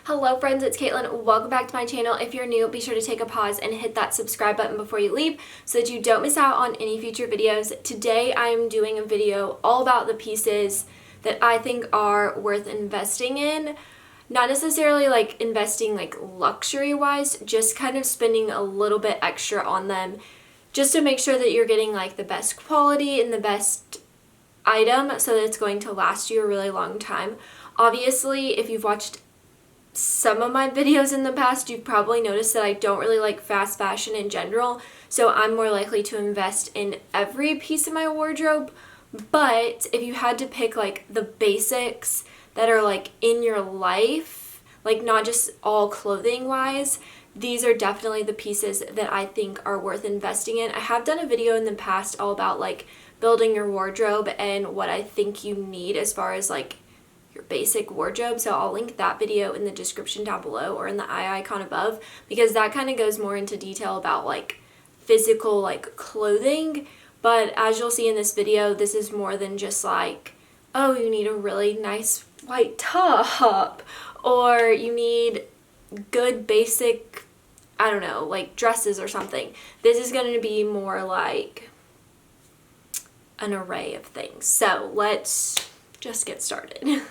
Hello friends, it's Caitlin. Welcome back to my channel. If you're new, be sure to take a pause and hit that subscribe button before you leave so that you don't miss out on any future videos. Today I'm doing a video all about the pieces that I think are worth investing in. Not necessarily like investing like luxury wise, just kind of spending a little bit extra on them just to make sure that you're getting like the best quality and the best item so that it's going to last you a really long time. Obviously, if you've watched some of my videos in the past, you've probably noticed that I don't really like fast fashion in general, so I'm more likely to invest in every piece of my wardrobe. But if you had to pick like the basics that are like in your life, like not just all clothing wise, these are definitely the pieces that I think are worth investing in. I have done a video in the past all about like building your wardrobe and what I think you need as far as like your basic wardrobe, so I'll link that video in the description down below or in the eye icon above, because that kind of goes more into detail about like physical like clothing. But as you'll see in this video, this is more than just like, oh, you need a really nice white top, or you need good basic, I don't know, like dresses or something. This is going to be more like an array of things. So let's just get started.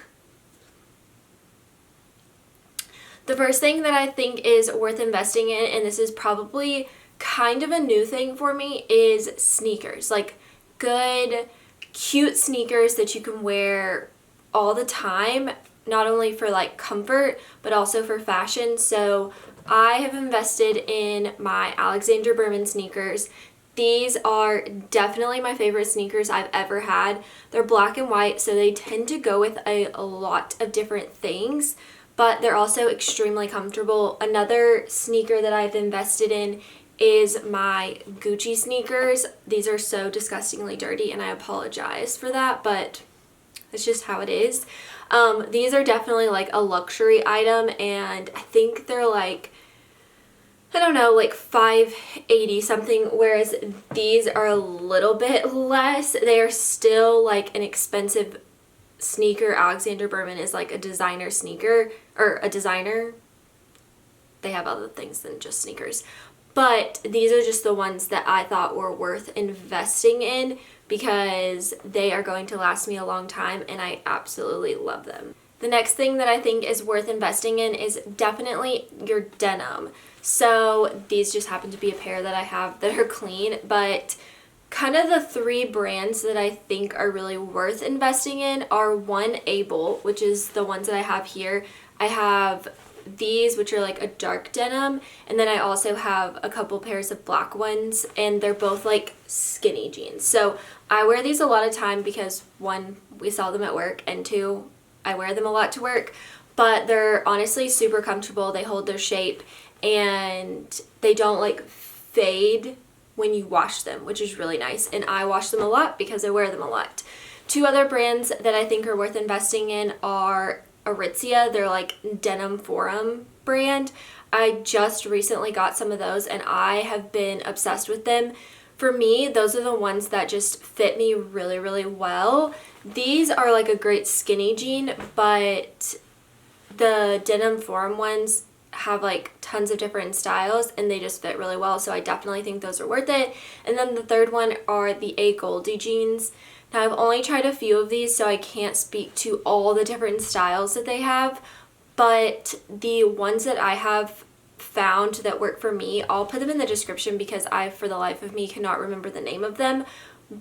The first thing that I think is worth investing in, and this is probably kind of a new thing for me, is sneakers. Like good, cute sneakers that you can wear all the time, not only for like comfort, but also for fashion. So I have invested in my Alexander Burman sneakers. These are definitely my favorite sneakers I've ever had. They're black and white, so they tend to go with a lot of different things, but they're also extremely comfortable. Another sneaker that I've invested in is my Gucci sneakers. These are so disgustingly dirty, and I apologize for that, but it's just how it is. These are definitely like a luxury item, and I think they're like, I don't know, like $580 something, whereas these are a little bit less. They are still like an expensive sneaker. Alexander Burman is like a designer sneaker, or a designer. They have other things than just sneakers. But these are just the ones that I thought were worth investing in because they are going to last me a long time and I absolutely love them. The next thing that I think is worth investing in is definitely your denim. So these just happen to be a pair that I have that are clean, but kind of the three brands that I think are really worth investing in are one, Able, which is the ones that I have here. I have these, which are like a dark denim, and then I also have a couple pairs of black ones, and they're both like skinny jeans. So I wear these a lot of time because one, we sell them at work, and two, I wear them a lot to work, but they're honestly super comfortable. They hold their shape and they don't like fade when you wash them, which is really nice, and I wash them a lot because I wear them a lot. Two other brands that I think are worth investing in are Aritzia. They're like Denim Forum brand. I just recently got some of those and I have been obsessed with them. For me, those are the ones that just fit me really, really well. These are like a great skinny jean, but the Denim Forum ones have like tons of different styles and they just fit really well, so I definitely think those are worth it. And then the third one are the A Goldie jeans. Now I've only tried a few of these, so I can't speak to all the different styles that they have, but the ones that I have found that work for me, I'll put them in the description because I, for the life of me, cannot remember the name of them,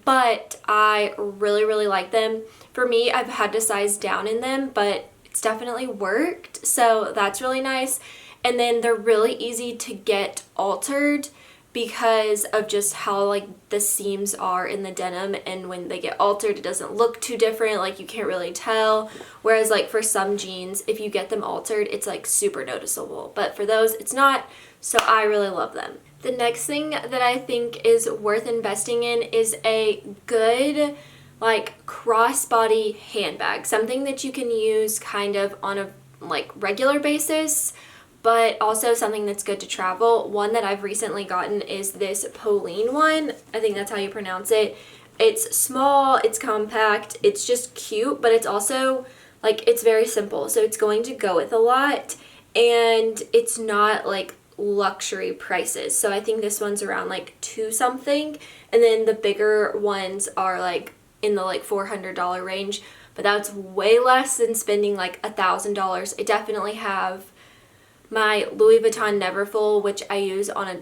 but I really, really like them. For me, I've had to size down in them, but it's definitely worked, so that's really nice. And then they're really easy to get altered because of just how like the seams are in the denim, and when they get altered it doesn't look too different, like you can't really tell, whereas like for some jeans, if you get them altered, it's like super noticeable, but for those it's not, so I really love them. The next thing that I think is worth investing in is a good like crossbody handbag, something that you can use kind of on a like regular basis, but also something that's good to travel. One that I've recently gotten is this Polène one. I think that's how you pronounce it. It's small, it's compact, it's just cute, but it's also like, it's very simple, so it's going to go with a lot. and it's not like luxury prices. So I think this one's around like 2 something, and then the bigger ones are like in the like $400 range, but that's way less than spending like $1,000. I definitely have my Louis Vuitton Neverfull, which I use on a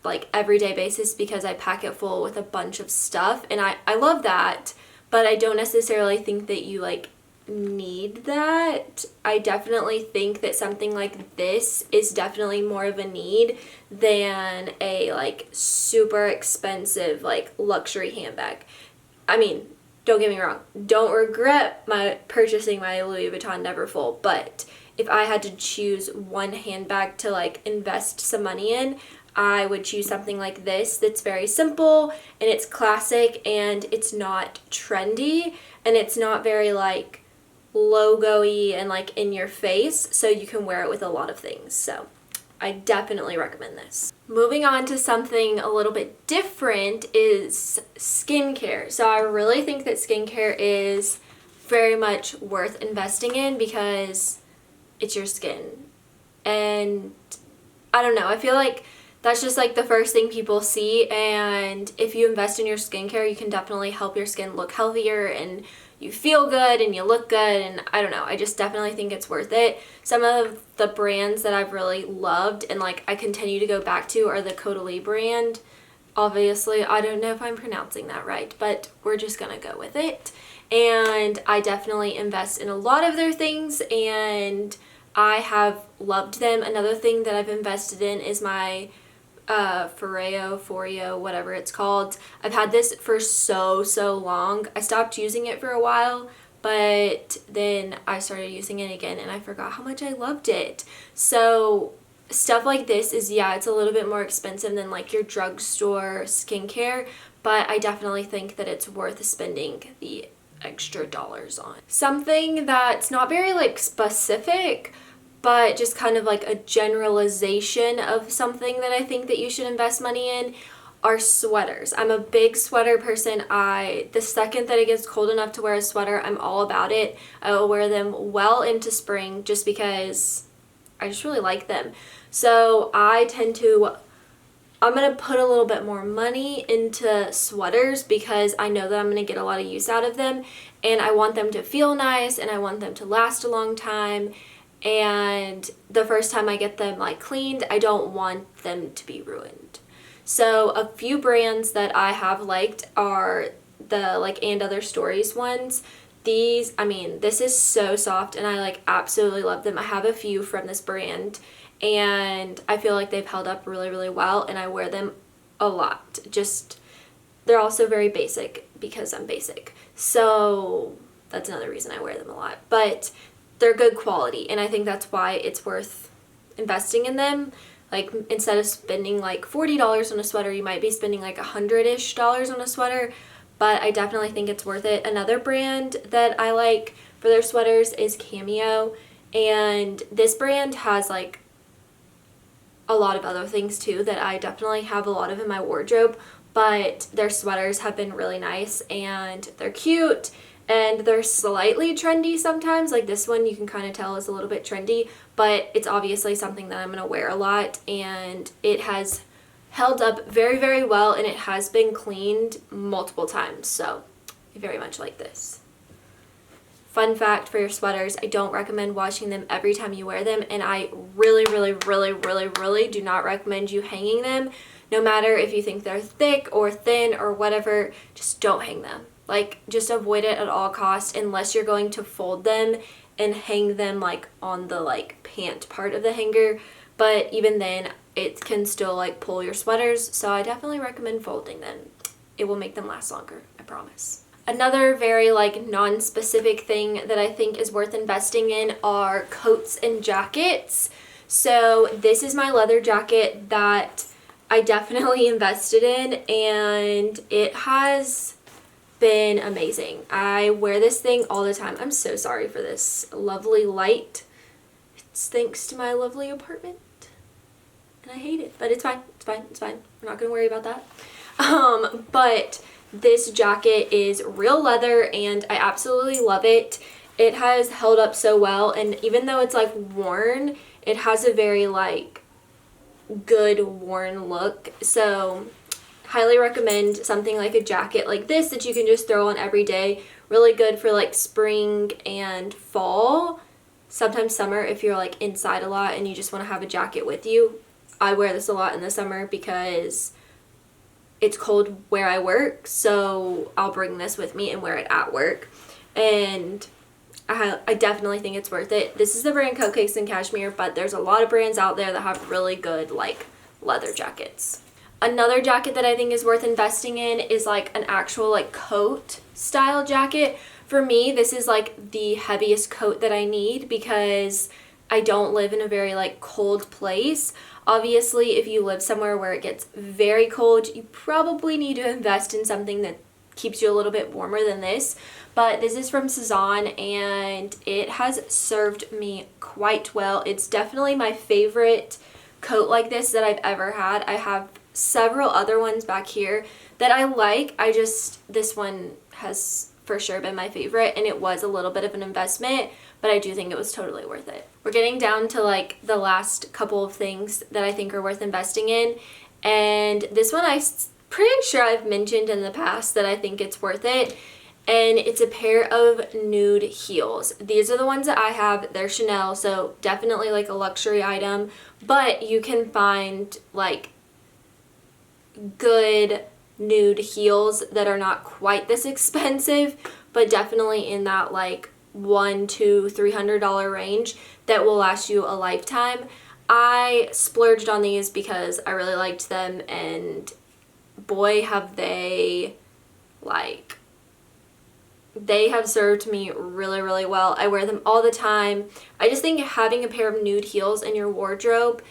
like everyday basis because I pack it full with a bunch of stuff, and I love that, but I don't necessarily think that you like need that. I definitely think that something like this is definitely more of a need than a like super expensive like luxury handbag. I mean, don't get me wrong, don't regret my purchasing my Louis Vuitton Neverfull, but if I had to choose one handbag to like invest some money in, I would choose something like this that's very simple and it's classic and it's not trendy and it's not very like logo-y and like in your face, so you can wear it with a lot of things. So I definitely recommend this. Moving on to something a little bit different is skincare. So I really think that skincare is very much worth investing in because it's your skin. And I don't know, I feel like that's just like the first thing people see, and if you invest in your skincare, you can definitely help your skin look healthier and you feel good and you look good, and I don't know, I just definitely think it's worth it. Some of the brands that I've really loved and like I continue to go back to are the Caudalie brand. Obviously, I don't know if I'm pronouncing that right, but we're just gonna go with it. And I definitely invest in a lot of their things and I have loved them. Another thing that I've invested in is my Foreo, whatever it's called. I've had this for so long. I stopped using it for a while, but then I started using it again and I forgot how much I loved it. So stuff like this is, yeah, it's a little bit more expensive than like your drugstore skincare, but I definitely think that it's worth spending the extra dollars on. Something that's not very like specific, but just kind of like a generalization of something that I think that you should invest money in are sweaters. I'm a big sweater person. The second that it gets cold enough to wear a sweater, I'm all about it. I will wear them well into spring just because I just really like them. So I'm going to put a little bit more money into sweaters because I know that I'm going to get a lot of use out of them, and I want them to feel nice and I want them to last a long time. And the first time I get them like cleaned, I don't want them to be ruined. So a few brands that I have liked are the like And Other Stories ones. These, I mean, this is so soft and I like absolutely love them. I have a few from this brand and I feel like they've held up really well and I wear them a lot. Just, they're also very basic because I'm basic. So that's another reason I wear them a lot. But they're good quality and I think that's why it's worth investing in them. Like instead of spending like $40 on a sweater, you might be spending like $100-ish on a sweater, but I definitely think it's worth it. Another brand that I like for their sweaters is Cameo, and this brand has like a lot of other things too that I definitely have a lot of in my wardrobe, but their sweaters have been really nice and they're cute. And they're slightly trendy sometimes, like this one you can kind of tell is a little bit trendy, but it's obviously something that I'm going to wear a lot, and it has held up very well, and it has been cleaned multiple times, so I very much like this. Fun fact for your sweaters, I don't recommend washing them every time you wear them, and I really do not recommend you hanging them, no matter if you think they're thick or thin or whatever, just don't hang them. Like, just avoid it at all costs unless you're going to fold them and hang them like on the like pant part of the hanger. But even then, it can still like pull your sweaters. So I definitely recommend folding them. It will make them last longer, I promise. Another very like non-specific thing that I think is worth investing in are coats and jackets. So this is my leather jacket that I definitely invested in, and it has been amazing. I wear this thing all the time. I'm so sorry for this lovely light. It's thanks to my lovely apartment and I hate it, but it's fine. We're not gonna worry about that. But this jacket is real leather and I absolutely love it. it has held up so well, and even though it's like worn, it has a very like good worn look. So highly recommend something like a jacket like this that you can just throw on every day. Really good for like spring and fall, sometimes summer if you're like inside a lot and you just want to have a jacket with you. I wear this a lot in the summer because it's cold where I work, so I'll bring this with me and wear it at work. And I definitely think it's worth it. This is the brand Cupcakes and Cashmere, but there's a lot of brands out there that have really good like leather jackets. Another jacket that I think is worth investing in is like an actual like coat style jacket. For me, this is like the heaviest coat that I need because I don't live in a very like cold place. Obviously, if you live somewhere where it gets very cold, you probably need to invest in something that keeps you a little bit warmer than this. But this is from Sézane and it has served me quite well. It's definitely my favorite coat like this that I've ever had. I have several other ones back here that I like. This one has for sure been my favorite, and it was a little bit of an investment, but I do think it was totally worth it. We're getting down to like the last couple of things that I think are worth investing in, and this one I'm pretty sure I've mentioned in the past that I think it's worth it, and it's a pair of nude heels. These are the ones that I have. They're Chanel, so definitely like a luxury item, but you can find like good nude heels that are not quite this expensive, but definitely in that like $100 to $300 range that will last you a lifetime. I splurged on these because I really liked them, and boy have they have served me really, really well. I wear them all the time. I just think having a pair of nude heels in your wardrobe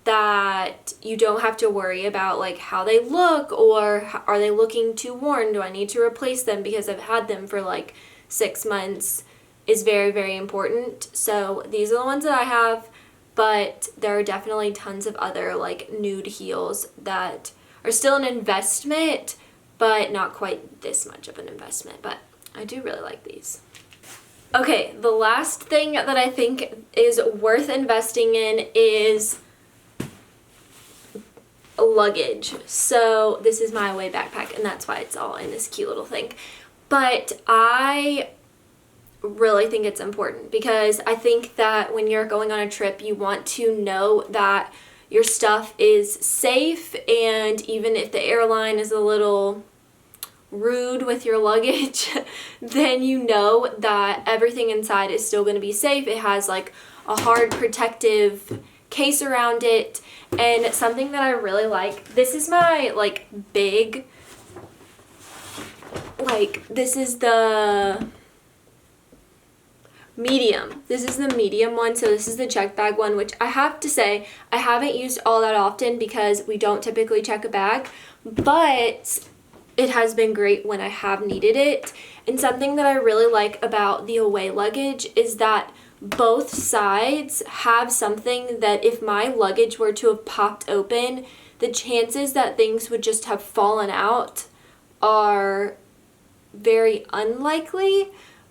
that you don't have to worry about like how they look, or are they looking too worn? Do I need to replace them because I've had them for like 6 months, is very, very important. So these are the ones that I have, but there are definitely tons of other like nude heels that are still an investment, but not quite this much of an investment. But I do really like these. Okay, the last thing that I think is worth investing in is luggage. So this is my Away backpack, and that's why it's all in this cute little thing. But I really think it's important because I think that when you're going on a trip, you want to know that your stuff is safe, and even if the airline is a little rude with your luggage, then you know that everything inside is still going to be safe. It has like a hard protective case around it. And something that I really like, this is my like big, like this is the medium. This is the medium one, so this is the check bag one, which I have to say I haven't used all that often because we don't typically check a bag, but it has been great when I have needed it. And something that I really like about the Away luggage is that both sides have something that if my luggage were to have popped open, the chances that things would just have fallen out are very unlikely.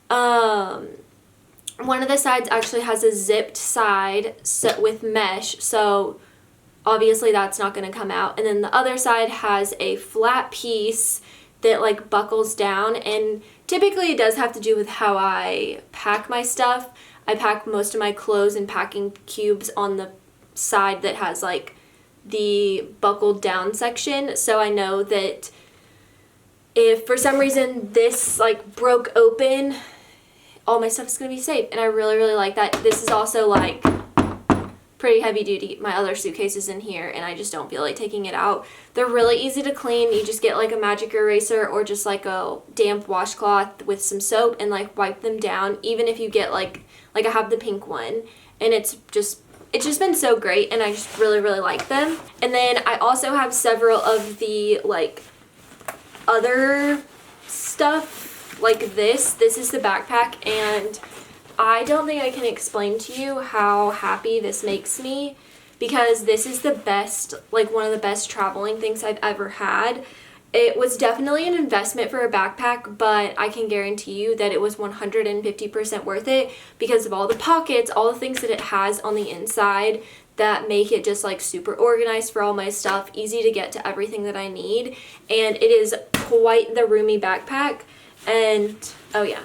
One of the sides actually has a zipped side set with mesh, so obviously that's not going to come out. And then the other side has a flat piece that like buckles down, and typically it does have to do with how I pack my stuff. I pack most of my clothes in packing cubes on the side that has like the buckled down section, so I know that if for some reason this like broke open, all my stuff is going to be safe, and I really, really like that. This is also like pretty heavy duty. My other suitcase is in here and I just don't feel like taking it out. They're really easy to clean. You just get like a magic eraser or just like a damp washcloth with some soap and like wipe them down. Even if you get like I have the pink one, and it's just been so great, and I just really, really like them. And then I also have several of the like other stuff like this. This is the backpack, and I don't think I can explain to you how happy this makes me, because this is the best, like one of the best traveling things I've ever had. It was definitely an investment for a backpack, but I can guarantee you that it was 150% worth it because of all the pockets, all the things that it has on the inside that make it just like super organized for all my stuff, easy to get to everything that I need, and it is quite the roomy backpack. And oh yeah,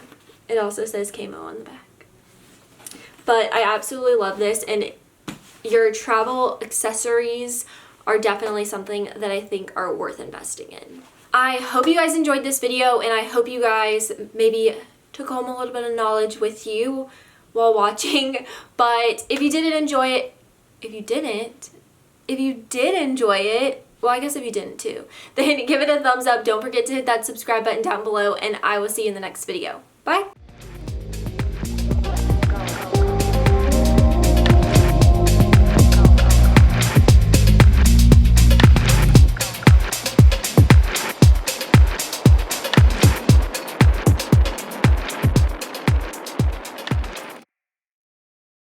it also says Camo on the back. But I absolutely love this, and your travel accessories are definitely something that I think are worth investing in. I hope you guys enjoyed this video, and I hope you guys maybe took home a little bit of knowledge with you while watching. But if you did enjoy it, if you did enjoy it, well, I guess if you didn't too, then give it a thumbs up. Don't forget to hit that subscribe button down below, and I will see you in the next video. Bye!